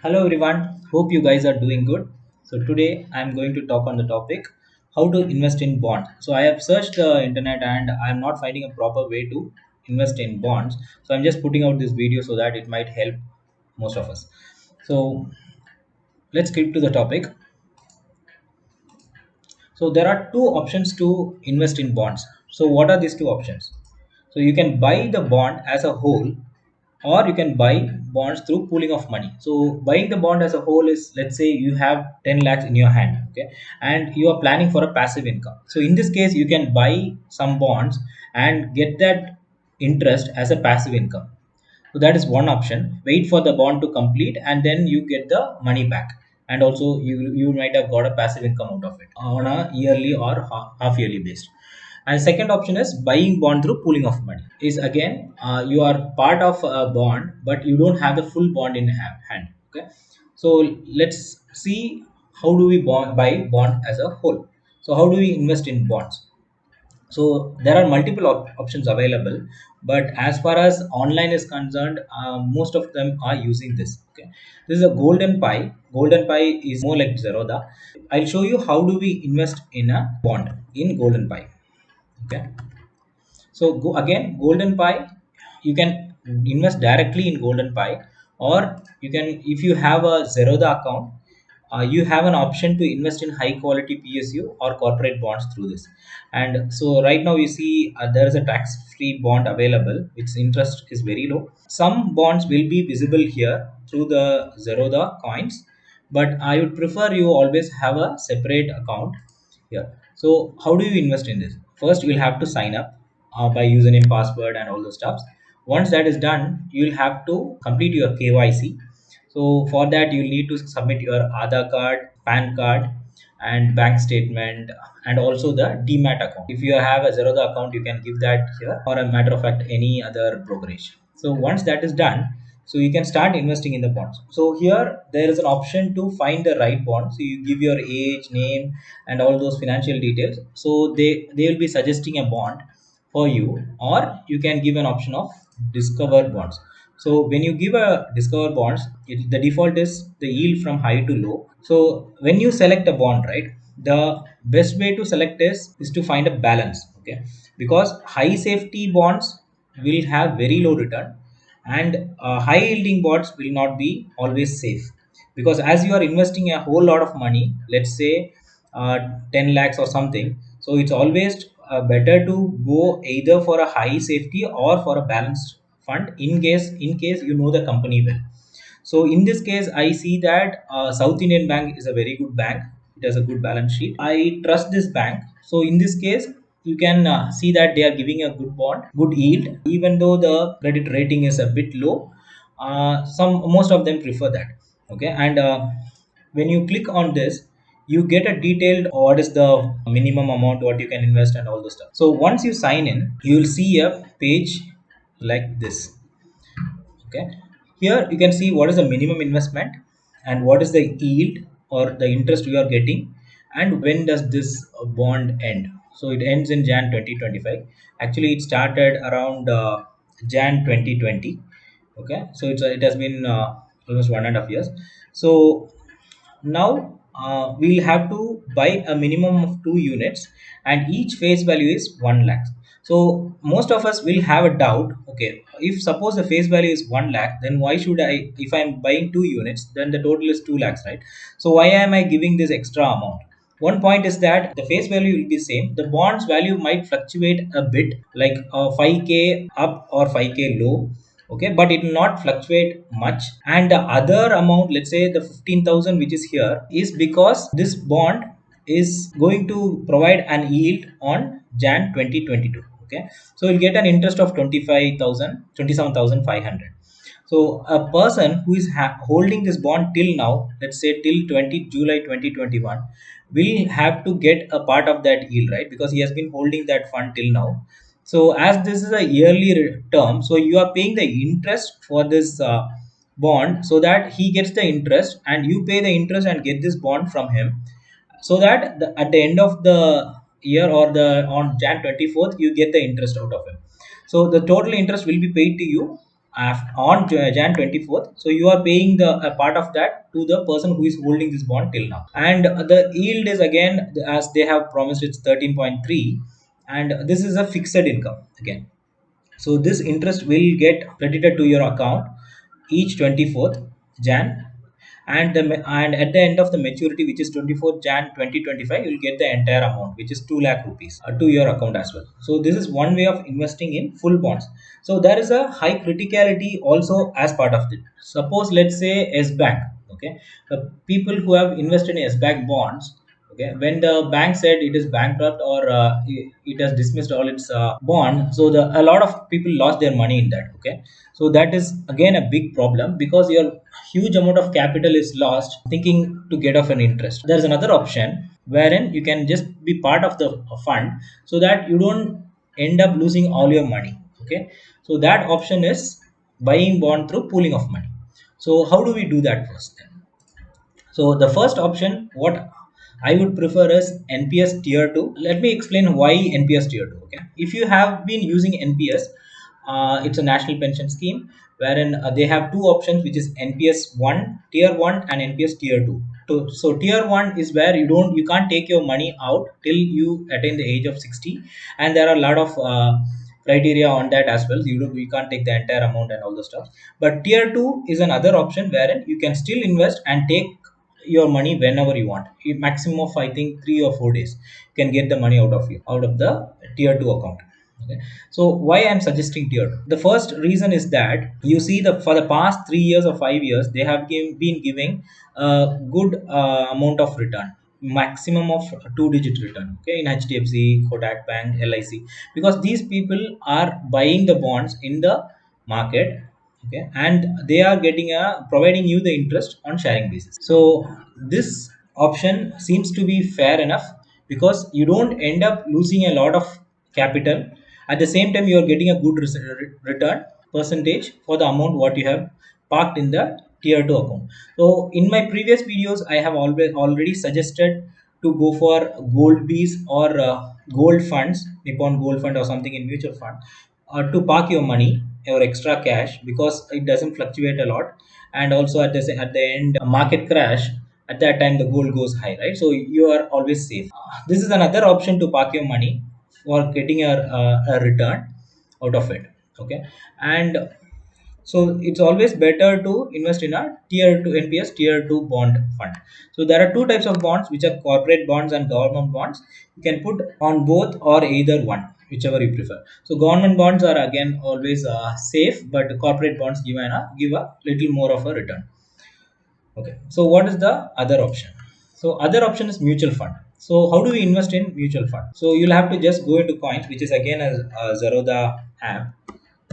Hello everyone, hope you guys are doing good. So today I'm going to talk on the topic how to invest in bonds. So I have searched the internet and I'm not finding a proper way to invest in bonds. So I'm just putting out this video so that it might help most of us. So let's skip to the topic. So there are two options to invest in bonds. So what are these two options? So you can buy the bond as a whole or you can buy bonds through pooling of money. So buying the bond as a whole is, let's say you have 10 lakhs in your hand, okay, and you are planning for a passive income. So in this case you can buy some bonds and get that interest as a passive income. So that is one option. Wait for the bond to complete and then you get the money back. And also you might have got a passive income out of it on a yearly or half yearly based. And second option is buying bond through pooling of money. Is again you are part of a bond but you don't have the full bond in hand. Okay. So let's see how do we buy bond as a whole. So how do we invest in bonds? So there are multiple options available, but as far as online is concerned, most of them are using this. Okay, this is a golden pie. Golden pie is more like Zerodha. I'll show you how do we invest in a bond in golden pie. Okay, so go again, golden pie, you can invest directly in golden pie, or you can, if you have a Zerodha account, you have an option to invest in high quality PSU or corporate bonds through this. And so right now you see there is a tax free bond available which interest is very low. Some bonds will be visible here through the Zerodha coins, but I would prefer you always have a separate account here. So how do you invest in this? First you will have to sign up by username, password and all those stuffs. Once that is done, you will have to complete your KYC. So for that you need to submit your Aadhaar card, PAN card and bank statement, and also the demat account. If you have a Zerodha account you can give that here, or a matter of fact any other brokerage. So once that is done, so you can start investing in the bonds. So here there is an option to find the right bond. So you give your age, name and all those financial details. So they will be suggesting a bond for you, or you can give an option of discover bonds. So when you give a discover bonds, the default is the yield from high to low. So when you select a bond, right, the best way to select is to find a balance. Okay, because high safety bonds will have very low return, and high yielding bonds will not be always safe, because as you are investing a whole lot of money, let's say 10 lakhs or something, so it's always better to go either for a high safety or for a balanced fund, in case you know the company well. So in this case I see that South Indian Bank is a very good bank. It has a good balance sheet. I trust this bank. So in this case you can see that they are giving a good bond, good yield, even though the credit rating is a bit low. Some Most of them prefer that. Okay, and when you click on this, you get a detailed what is the minimum amount what you can invest and all the stuff. So once you sign in, you will see a page like this. Okay, here you can see what is the minimum investment and what is the yield or the interest you are getting, and when does this bond end. So it ends in Jan 2025. Actually it started around Jan 2020. Okay, so it has been almost 1.5 years. So now we'll have to buy a minimum of 2 units, and each face value is 1 lakh. So most of us will have a doubt. Okay, if suppose the face value is 1 lakh, then why should I, if I'm buying 2 units, then the total is 2 lakhs, right? So why am I giving this extra amount? One point is that the face value will be same. The bonds value might fluctuate a bit, like 5k up or 5k low. Okay, but it will not fluctuate much. And the other amount, let's say the 15,000 which is here, is because this bond is going to provide an yield on Jan 2022. Okay, so you'll get an interest of 25,000, 27,500. So a person who is holding this bond till now, let's say till 20 July 2021, will have to get a part of that yield, right? Because he has been holding that fund till now. So as this is a yearly term, so you are paying the interest for this bond, so that he gets the interest and you pay the interest and get this bond from him, so that at the end of the year, or the on Jan 24th, you get the interest out of it. So the total interest will be paid to you on Jan 24th. So you are paying the a part of that to the person who is holding this bond till now. And the yield is again, as they have promised, it's 13.3, and this is a fixed income again. So this interest will get credited to your account each 24th Jan, and and at the end of the maturity, which is 24th Jan 2025, you'll get the entire amount, which is 2 lakh rupees, to your account as well. So this is one way of investing in full bonds. So there is a high criticality also as part of it. Suppose, let's say, S Bank. Okay, the people who have invested in S Bank bonds, okay, when the bank said it is bankrupt, or it has dismissed all its bond, so a lot of people lost their money in that. Okay, so that is again a big problem, because your huge amount of capital is lost thinking to get off an interest. There's another option wherein you can just be part of the fund, so that you don't end up losing all your money. Okay, so that option is buying bond through pooling of money. So how do we do that first then? So the first option, what I would prefer is NPS Tier 2. Let me explain why NPS Tier 2. Okay, if you have been using NPS, it's a national pension scheme wherein they have two options, which is NPS 1 Tier 1 and NPS Tier 2. So Tier 1 is where you can't take your money out till you attain the age of 60, and there are a lot of criteria on that as well. You can't take the entire amount and all the stuff. But Tier 2 is another option wherein you can still invest and take your money whenever you want. Maximum of, I think, 3 or 4 days, you can get the money out of the Tier 2 account. Okay, so why I'm suggesting Tier 2? The first reason is that you see, the for the past 3 years or 5 years, they have been giving a good amount of return, maximum of 2-digit return. Okay, in HDFC, Kotak Bank, LIC, because these people are buying the bonds in the market. Okay, and they are getting a providing you the interest on sharing basis. So this option seems to be fair enough, because you don't end up losing a lot of capital. At the same time, you are getting a good return percentage for the amount what you have parked in the Tier 2 account. So in my previous videos, I have always already suggested to go for gold bees, or gold funds, Nippon Gold Fund or something in mutual fund, to park your money or extra cash, because it doesn't fluctuate a lot. And also at the end, a market crash, at that time the gold goes high, right? So you are always safe. This is another option to park your money for getting a return out of it. Okay, and so it's always better to invest in a Tier 2 NPS Tier 2 bond fund. So there are two types of bonds, which are corporate bonds and government bonds. You can put on both or either one, whichever you prefer. So government bonds are again always safe, but corporate bonds give a little more of a return. Okay, so what is the other option? So other option is mutual fund. So how do we invest in mutual fund? So you'll have to just go into Coins, which is again a Zerodha app.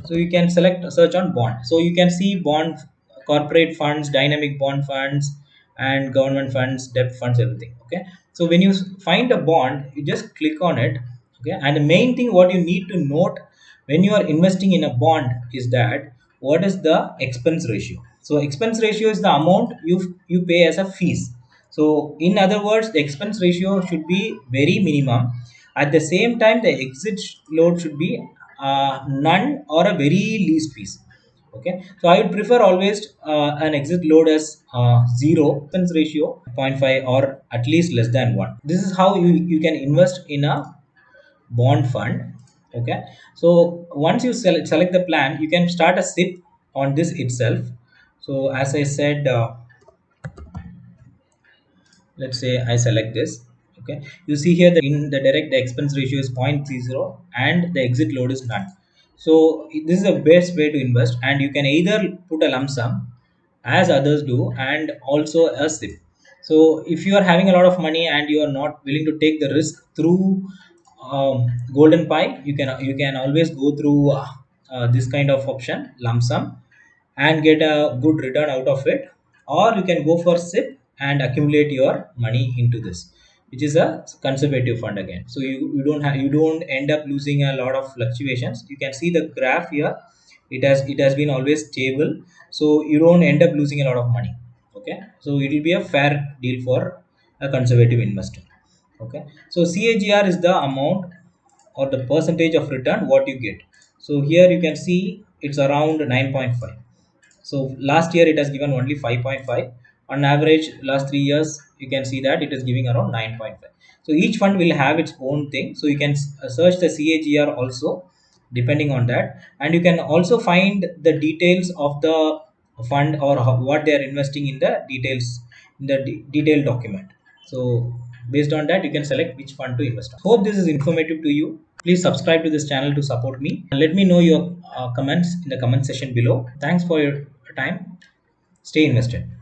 So you can select search on bond. So you can see bond, corporate funds, dynamic bond funds, and government funds, debt funds, everything. Okay, so when you find a bond, you just click on it. Okay, and the main thing what you need to note when you are investing in a bond is that what is the expense ratio. So expense ratio is the amount you pay as a fees. So in other words, the expense ratio should be very minimum. At the same time, the exit load should be none or a very least piece. Okay, so I would prefer always an exit load as 0, expense ratio 0.5, or at least less than 1. This is how you can invest in a bond fund. Okay, so once you select the plan, you can start a SIP on this itself. So as I said, let's say I select this. Okay, you see here that in the direct, the expense ratio is 0.30 and the exit load is none. So this is the best way to invest, and you can either put a lump sum as others do, and also a SIP. So if you are having a lot of money and you are not willing to take the risk through golden pie, you can always go through this kind of option, lump sum, and get a good return out of it. Or you can go for SIP and accumulate your money into this, which is a conservative fund again. So you don't end up losing a lot of fluctuations. You can see the graph here. It has been always stable, so you don't end up losing a lot of money. Okay, so it will be a fair deal for a conservative investor. Okay, so CAGR is the amount or the percentage of return what you get. So here you can see it's around 9.5. So last year it has given only 5.5. On average, last 3 years, you can see that it is giving around 9.5. So each fund will have its own thing. So you can search the CAGR also depending on that, and you can also find the details of the fund or what they are investing in the details in the detailed document. So based on that, you can select which fund to invest on. Hope this is informative to you. Please subscribe to this channel to support me and let me know your comments in the comment section below. Thanks for your time. Stay invested.